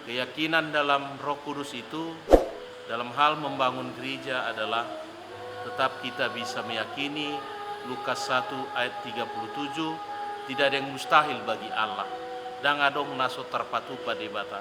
Keyakinan dalam Roh Kudus itu dalam hal membangun gereja adalah tetap kita bisa meyakini Lukas 1 ayat 37, tidak ada yang mustahil bagi Allah. Dan adong naso terpatu pada bata.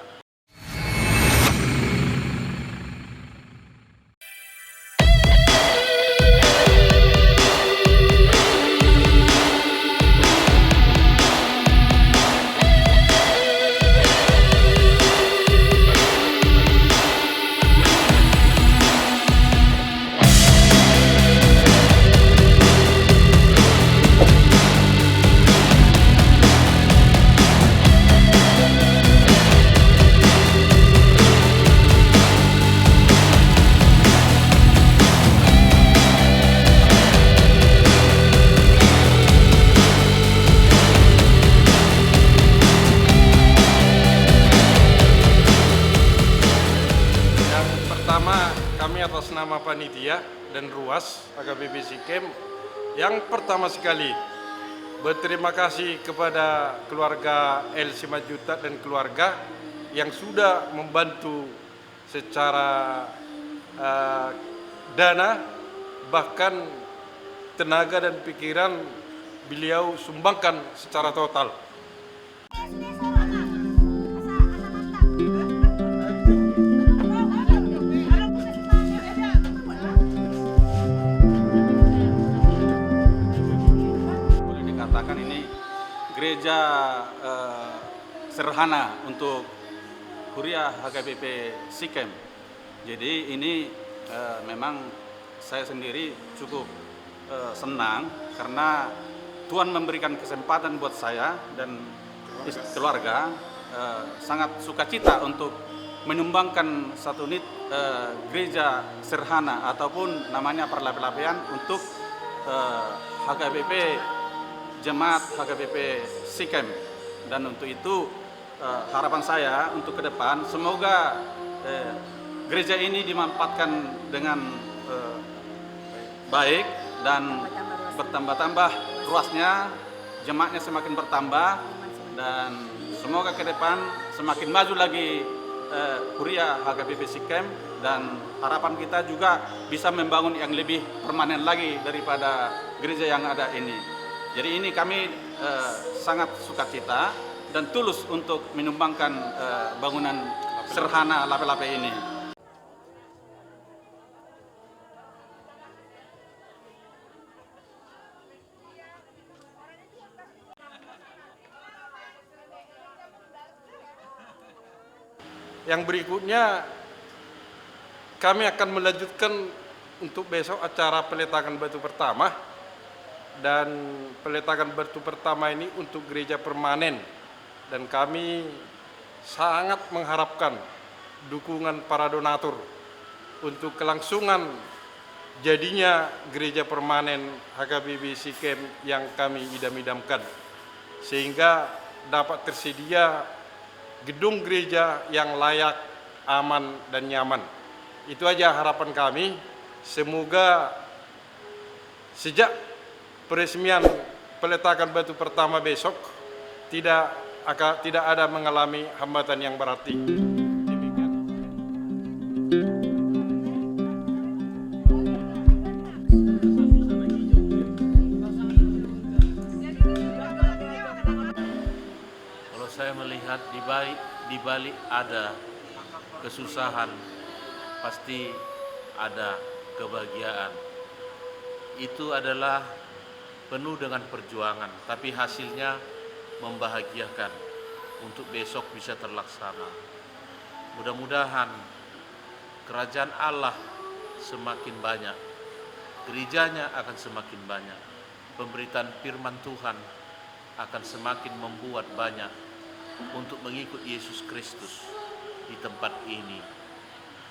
Kami atas nama panitia dan ruas HKBP Sikem yang pertama sekali berterima kasih kepada keluarga El Simajuta dan keluarga yang sudah membantu secara dana, bahkan tenaga dan pikiran beliau sumbangkan secara total. Gereja sederhana untuk Kuria HKBP Sikem. Jadi ini memang saya sendiri cukup senang karena Tuhan memberikan kesempatan buat saya dan keluarga sangat sukacita untuk menyumbangkan satu unit gereja sederhana ataupun namanya perlapis-lapisan untuk HKBP Jemaat HKBP Sikem. Dan untuk itu harapan saya untuk ke depan semoga gereja ini dimanfaatkan dengan baik dan bertambah-tambah ruasnya, jemaatnya semakin bertambah, dan semoga ke depan semakin maju lagi Kuria HKBP Sikem, dan harapan kita juga bisa membangun yang lebih permanen lagi daripada gereja yang ada ini. Jadi ini kami sangat sukacita dan tulus untuk menyumbangkan bangunan sederhana lape-lape ini. Yang berikutnya kami akan melanjutkan untuk besok acara peletakan batu pertama. Dan peletakan batu pertama ini untuk gereja permanen, dan kami sangat mengharapkan dukungan para donatur untuk kelangsungan jadinya gereja permanen HKBP Sikem yang kami idam-idamkan, sehingga dapat tersedia gedung gereja yang layak, aman, dan nyaman. Itu aja harapan kami. Semoga sejak peresmian peletakan batu pertama besok tidak ada mengalami hambatan yang berarti. Kalau saya melihat di balik ada kesusahan, pasti ada kebahagiaan. Itu adalah penuh dengan perjuangan, tapi hasilnya membahagiakan untuk besok bisa terlaksana. Mudah-mudahan kerajaan Allah semakin banyak, gerejanya akan semakin banyak, pemberitaan firman Tuhan akan semakin membuat banyak untuk mengikut Yesus Kristus di tempat ini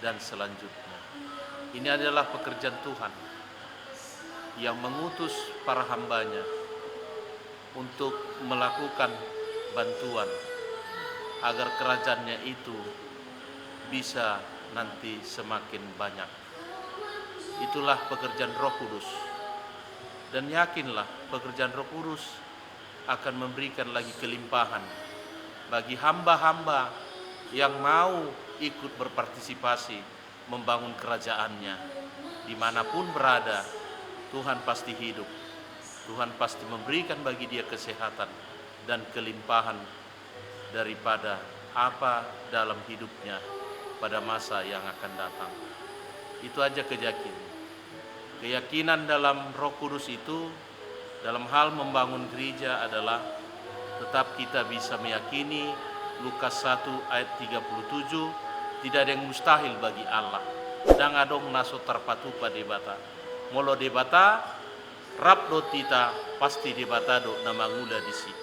dan selanjutnya. Ini adalah pekerjaan Tuhan yang mengutus para hambanya untuk melakukan bantuan agar kerajaannya itu bisa nanti semakin banyak. Itulah pekerjaan Roh Kudus, dan yakinlah pekerjaan Roh Kudus akan memberikan lagi kelimpahan bagi hamba-hamba yang mau ikut berpartisipasi membangun kerajaannya. Dimanapun berada, Tuhan pasti hidup. Tuhan pasti memberikan bagi dia kesehatan dan kelimpahan daripada apa dalam hidupnya pada masa yang akan datang. Itu aja keyakinan dalam Roh Kudus itu dalam hal membangun gereja adalah tetap kita bisa meyakini Lukas 1 ayat 37, tidak ada yang mustahil bagi Allah. Dan adong naso terpatupa debata. Molo debata, rap do tita pasti debata do namangula disi.